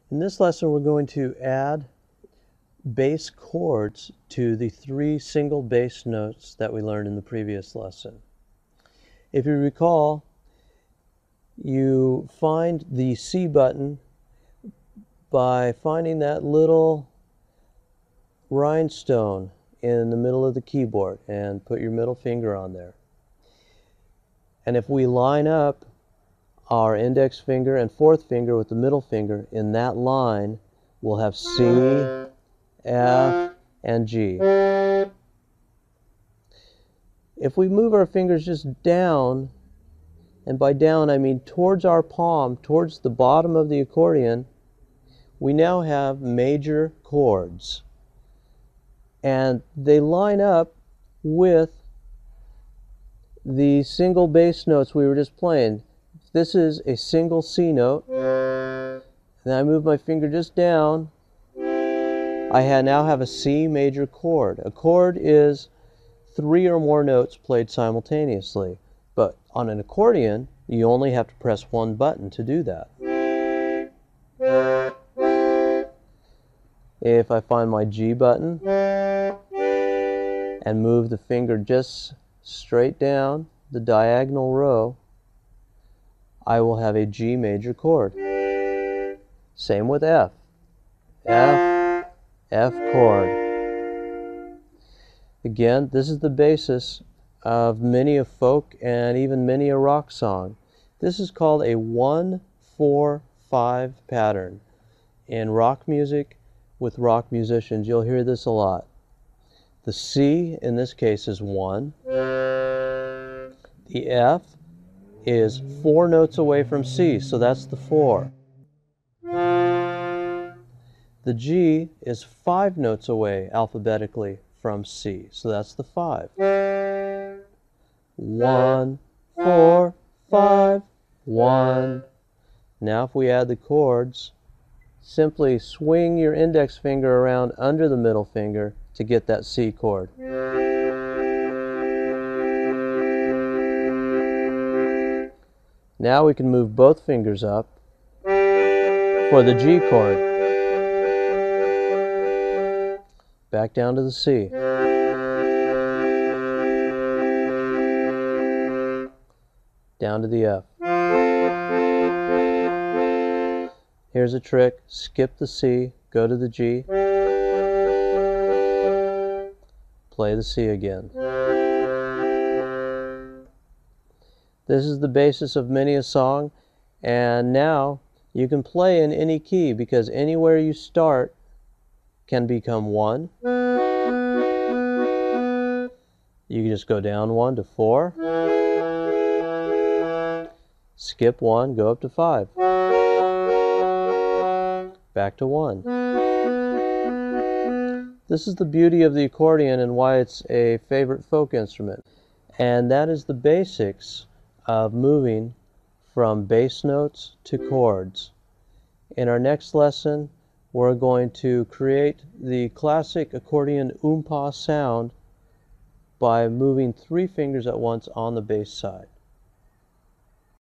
In this lesson, we're going to add bass chords to the 3 single bass notes that we learned in the previous lesson. If you recall, you find the C button by finding that little rhinestone in the middle of the keyboard and put your middle finger on there. And if we line up our index finger and fourth finger with the middle finger in that line, we'll have C, F, and G. If we move our fingers just down, and by down I mean towards our palm, towards the bottom of the accordion, we now have major chords. And they line up with the single bass notes we were just playing. This is a single C note. Then I move my finger just down. I now have a C major chord. A chord is 3 or more notes played simultaneously. But on an accordion, you only have to press one button to do that. If I find my G button and move the finger just straight down the diagonal row, I will have a G major chord. Same with F. F, F chord. Again, this is the basis of many a folk and even many a rock song. This is called a 1-4-5 pattern. In rock music, with rock musicians, you'll hear this a lot. The C in this case is 1. The F is 4 notes away from C, so that's the 4. The G is 5 notes away alphabetically from C, so that's the 5. 1, 4, 5, 1. Now if we add the chords, simply swing your index finger around under the middle finger to get that C chord. Now we can move both fingers up for the G chord. Back down to the C. Down to the F. Here's a trick. Skip the C, go to the G, play the C again. This is the basis of many a song, and now you can play in any key because anywhere you start can become 1. You can just go down 1 to 4, skip 1, go up to 5. Back to 1. This is the beauty of the accordion and why it's a favorite folk instrument. And that is the basics of moving from bass notes to chords. In our next lesson, we're going to create the classic accordion oompa sound by moving 3 fingers at once on the bass side.